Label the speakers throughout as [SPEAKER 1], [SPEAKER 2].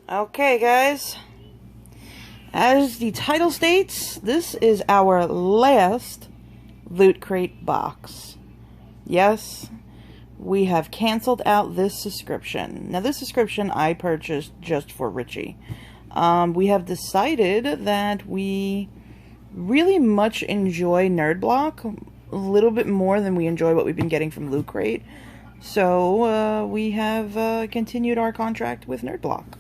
[SPEAKER 1] Okay, guys. As the title states, this is our last Loot Crate box. Yes, we have canceled out this subscription. Now, this subscription I purchased just for Richie. We have decided that we really much enjoy Nerd Block, a little bit more than we enjoy what we've been getting from Loot Crate. So, we have continued our contract with Nerd Block.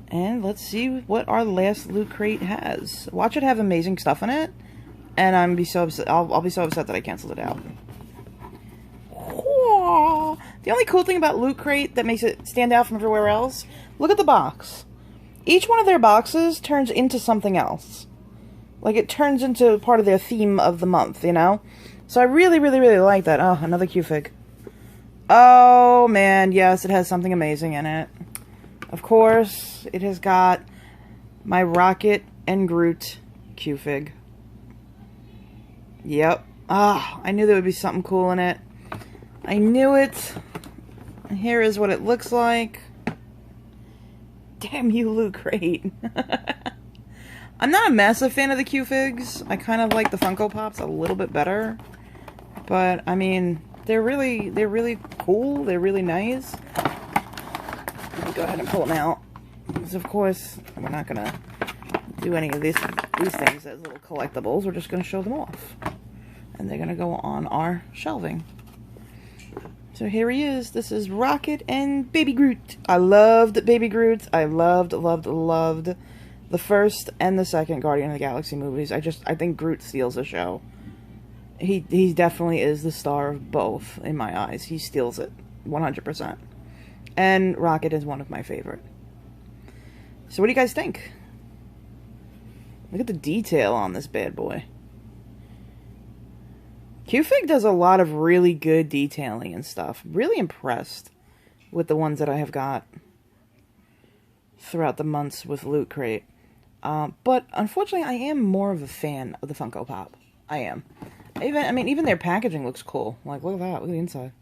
[SPEAKER 1] And let's see what our last Loot Crate has. Watch it have amazing stuff in it, and I'll be so upset that I canceled it out. The only cool thing about Loot Crate that makes it stand out from everywhere else, look at the box. Each one of their boxes turns into something else. Like, it turns into part of their theme of the month, you know? So I really, really, really like that. Oh, another Q-Fig. Oh, man, yes, it has something amazing in it. Of course, it has got my Rocket and Groot Q-Fig. Yep. Ah, I knew there would be something cool in it. I knew it. And here is what it looks like. Damn you, Loot Crate. I'm not a massive fan of the Q-Figs. I kind of like the Funko Pops a little bit better. But, I mean, they're really cool. They're really nice. Let me go ahead and pull them out. Because, of course, we're not going to do any of these things as little collectibles. We're just going to show them off. And they're going to go on our shelving. So here he is. This is Rocket and Baby Groot. I loved Baby Groot. I loved the first and the second Guardian of the Galaxy movies. I think Groot steals the show. He definitely is the star of both, in my eyes. He steals it 100%. And Rocket is one of my favorite. So what do you guys think? Look at the detail on this bad boy. Q-Fig does a lot of really good detailing and stuff. Really impressed with the ones that I have got throughout the months with Loot Crate. But unfortunately, I am more of a fan of the Funko Pop. I am. Even their packaging looks cool. Like, look at that. Look at the inside.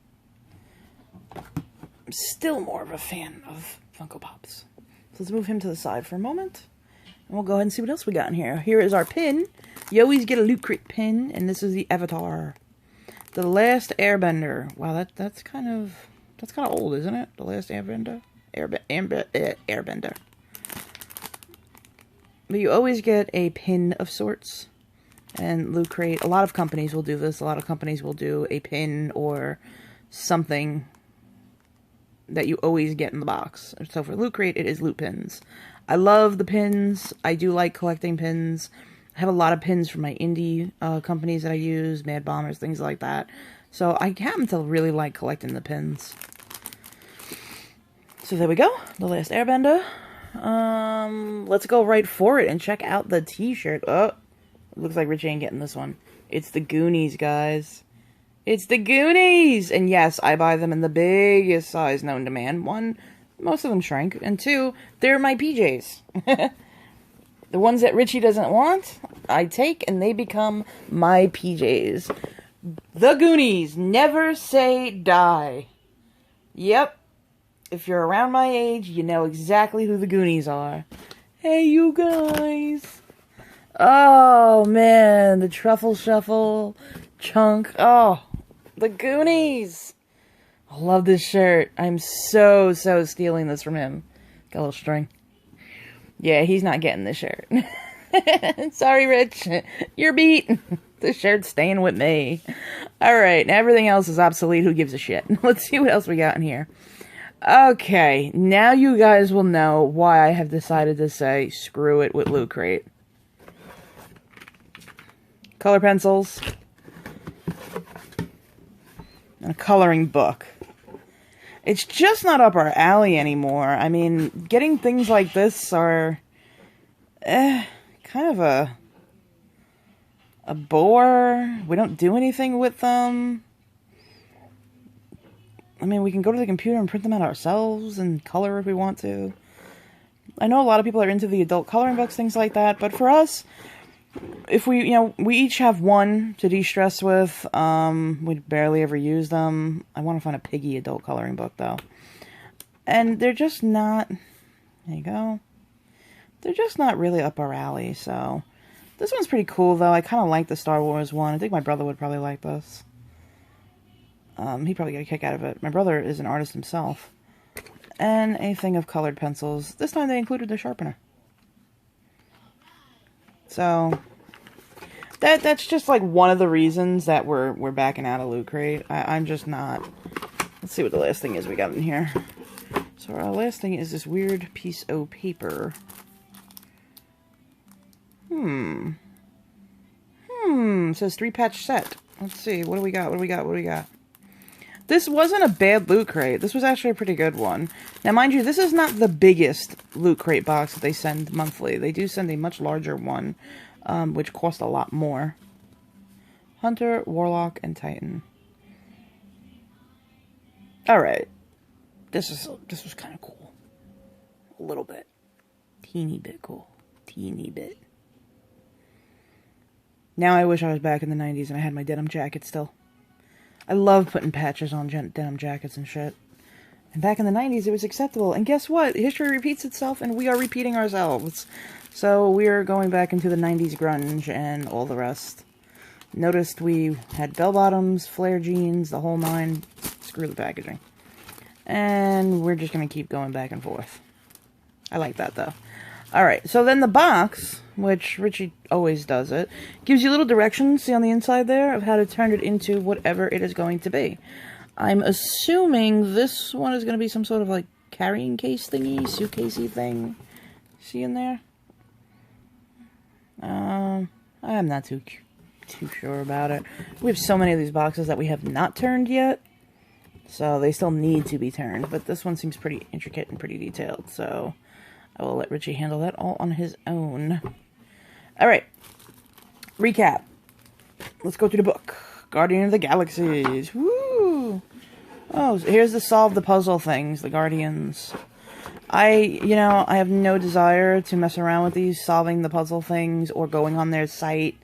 [SPEAKER 1] I'm still more of a fan of Funko Pops. So let's move him to the side for a moment. And we'll go ahead and see what else we got in here. Here is our pin. You always get a Loot Crate pin. And this is the Avatar. The Last Airbender. Wow, that's kind of old, isn't it? The Last Airbender? Airbender. But you always get a pin of sorts. And Loot Crate, a lot of companies will do this. A lot of companies will do a pin or something that you always get in the box. So for Loot Crate, it is loot pins. I love the pins. I do like collecting pins. I have a lot of pins from my indie companies that I use, Mad Bombers, things like that. So I happen to really like collecting the pins. So there we go, the Last Airbender. Let's go right for it and check out the t-shirt. Oh, looks like Rich ain't getting this one. It's the Goonies, guys. It's the Goonies! And yes, I buy them in the biggest size known to man. One, most of them shrink. And two, they're my PJs. The ones that Richie doesn't want, I take and they become my PJs. The Goonies, never say die. Yep. If you're around my age, you know exactly who the Goonies are. Hey, you guys. Oh, man. The Truffle Shuffle chunk. Oh, the Goonies. I love this shirt. I'm so stealing this from him. Got a little string. Yeah, he's not getting this shirt. Sorry, Rich. You're beat. This shirt's staying with me. Alright, everything else is obsolete. Who gives a shit? Let's see what else we got in here. Okay, now you guys will know why I have decided to say screw it with Loot Crate. Color pencils. And a coloring book. It's just not up our alley anymore. I mean, getting things like this are kind of a bore. We don't do anything with them. I mean, we can go to the computer and print them out ourselves and color if we want to. I know a lot of people are into the adult coloring books, things like that, but for us, if we each have one to de-stress with. We barely ever use them. I want to find a Piggy adult coloring book, though. And they're just not There you go. They're just not really up our alley, so... This one's pretty cool, though. I kind of like the Star Wars one. I think my brother would probably like this. He'd probably get a kick out of it. My brother is an artist himself. And a thing of colored pencils. This time they included the sharpener. So... That's just like one of the reasons that we're backing out of Loot Crate. I'm just not... Let's see what the last thing is we got in here. So our last thing is this weird piece of paper. It says 3-patch set. Let's see, what do we got, what do we got, what do we got? This wasn't a bad Loot Crate. This was actually a pretty good one. Now, mind you, this is not the biggest Loot Crate box that they send monthly. They do send a much larger one, which costs a lot more. Hunter, Warlock, and Titan. Alright. This was kind of cool. A little bit. Teeny bit cool. Teeny bit. Now I wish I was back in the 90s and I had my denim jacket still. I love putting patches on denim jackets and shit. And back in the 90s it was acceptable. And guess what? History repeats itself and we are repeating ourselves. So we're going back into the 90s grunge and all the rest. Noticed we had bell-bottoms, flare jeans, the whole nine. Screw the packaging. And we're just going to keep going back and forth. I like that, though. Alright, so then the box, which Richie always does it, gives you little directions, see on the inside there, of how to turn it into whatever it is going to be. I'm assuming this one is going to be some sort of, like, carrying case thingy, suitcasey thing. See in there? I'm not too sure about it. We have so many of these boxes that we have not turned yet. So they still need to be turned. But this one seems pretty intricate and pretty detailed. So I will let Richie handle that all on his own. Alright. Recap. Let's go through the book. Guardian of the Galaxies. Woo! Oh, so here's the solve the puzzle things. The Guardians. I have no desire to mess around with these solving the puzzle things or going on their site.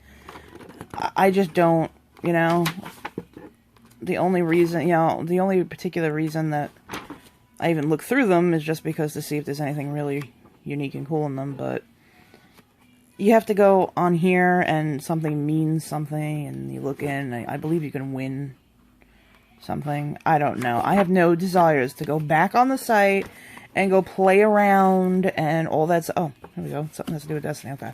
[SPEAKER 1] I just don't, the only reason, the only particular reason that I even look through them is just because to see if there's anything really unique and cool in them, but you have to go on here and something means something, and you look in, and I believe you can win something. I don't know. I have no desires to go back on the site and go play around and all that. Oh, here we go. Something has to do with Destiny. Okay.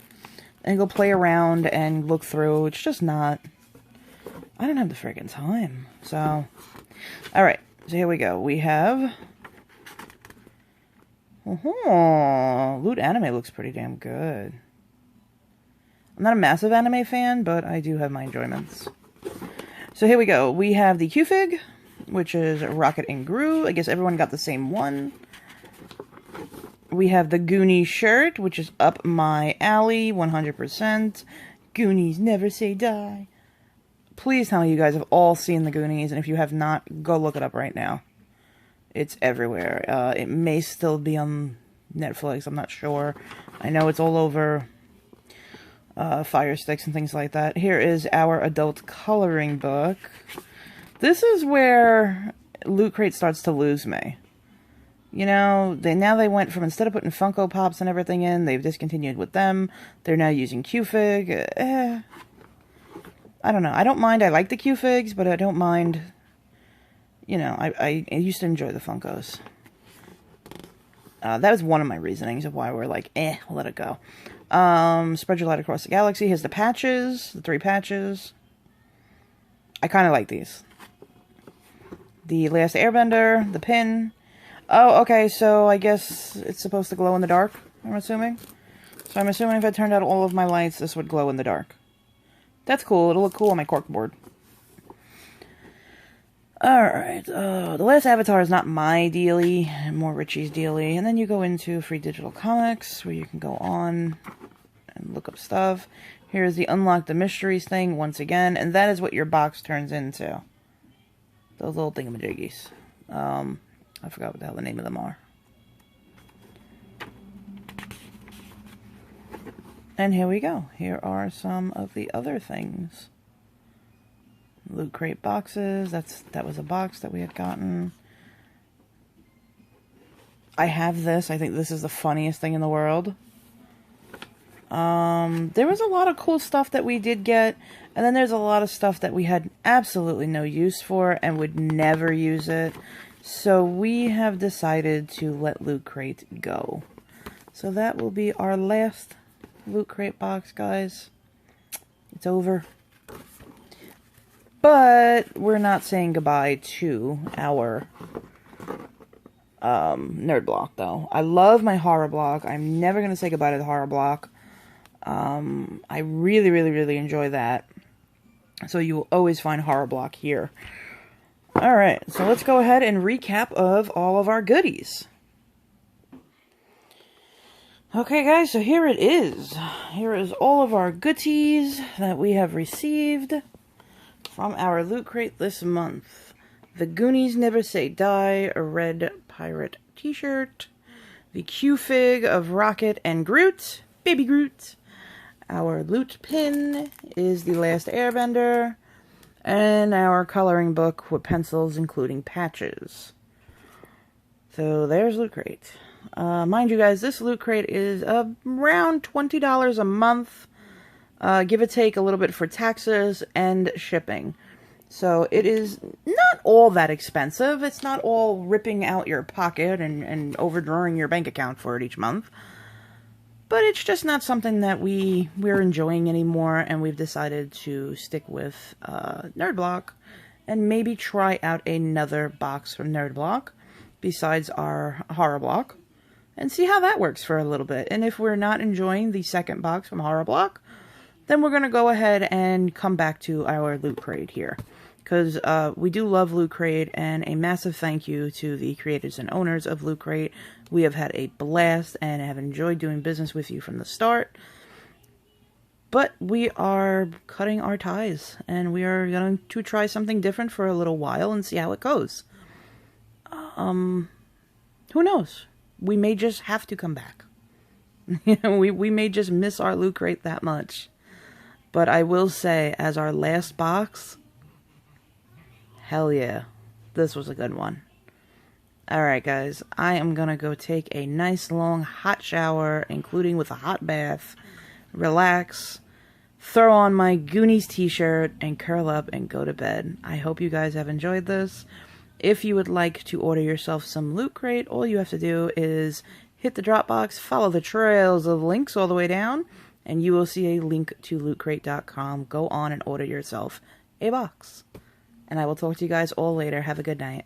[SPEAKER 1] And go play around and look through. It's just not... I don't have the friggin' time. So, alright. So here we go. We have... Loot Anime looks pretty damn good. I'm not a massive anime fan, but I do have my enjoyments. So here we go. We have the Q-Fig, which is Rocket and Groot. I guess everyone got the same one. We have the Goonies shirt, which is up my alley, 100%. Goonies never say die. Please tell me you guys have all seen the Goonies, and if you have not, go look it up right now. It's everywhere. It may still be on Netflix, I'm not sure. I know it's all over Fire Sticks and things like that. Here is our adult coloring book. This is where Loot Crate starts to lose me. Now they went from, instead of putting Funko Pops and everything in, they've discontinued with them. They're now using Q-Fig. I don't know. I don't mind. I like the Q-Figs, but I don't mind. I used to enjoy the Funkos. That was one of my reasonings of why we're like, we'll let it go. Spread your light across the galaxy. Here's the patches, the 3 patches. I kind of like these. The Last Airbender, the pin. Oh, okay, so I guess it's supposed to glow in the dark, I'm assuming. So I'm assuming if I turned out all of my lights, this would glow in the dark. That's cool. It'll look cool on my corkboard. Alright, the last avatar is not my dealie, more Richie's dealie. And then you go into free digital comics, where you can go on and look up stuff. Here's the Unlock the Mysteries thing, once again, and that is what your box turns into. Those little thingamajiggies. I forgot what the hell the name of them are. And here we go. Here are some of the other things. Loot Crate boxes. That was a box that we had gotten. I have this. I think this is the funniest thing in the world. There was a lot of cool stuff that we did get, and then there's a lot of stuff that we had absolutely no use for and would never use it. So we have decided to let Loot Crate go. So that will be our last Loot Crate box, guys. It's over. But we're not saying goodbye to our nerd block, though. I love my horror block. I'm never going to say goodbye to the horror block. I really, really, really enjoy that. So you will always find horror block here. Alright, so let's go ahead and recap of all of our goodies. Okay, guys, so here it is. Here is all of our goodies that we have received from our Loot Crate this month. The Goonies Never Say Die, a red pirate t-shirt. The Q Fig of Rocket and Groot, Baby Groot. Our loot pin is the Last Airbender. And our coloring book with pencils, including patches. So there's Loot Crate. Mind you guys, this Loot Crate is around $20 a month. Give or take a little bit for taxes and shipping. So it is not all that expensive. It's not all ripping out your pocket and overdrawing your bank account for it each month. But it's just not something that we're enjoying anymore, and we've decided to stick with Nerd Block and maybe try out another box from Nerd Block besides our Horror Block and see how that works for a little bit. And if we're not enjoying the second box from Horror Block, then we're going to go ahead and come back to our Loot Crate here. Because we do love Loot Crate, and a massive thank you to the creators and owners of Loot Crate. We have had a blast and have enjoyed doing business with you from the start. But we are cutting our ties, and we are going to try something different for a little while and see how it goes. Who knows? We may just have to come back. we may just miss our Loot Crate that much. But I will say, as our last box, hell yeah, this was a good one. Alright guys, I am gonna go take a nice long hot shower, including with a hot bath, relax, throw on my Goonies t-shirt, and curl up and go to bed. I hope you guys have enjoyed this. If you would like to order yourself some Loot Crate, all you have to do is hit the Dropbox, follow the trails of links all the way down, and you will see a link to lootcrate.com. Go on and order yourself a box. And I will talk to you guys all later. Have a good night.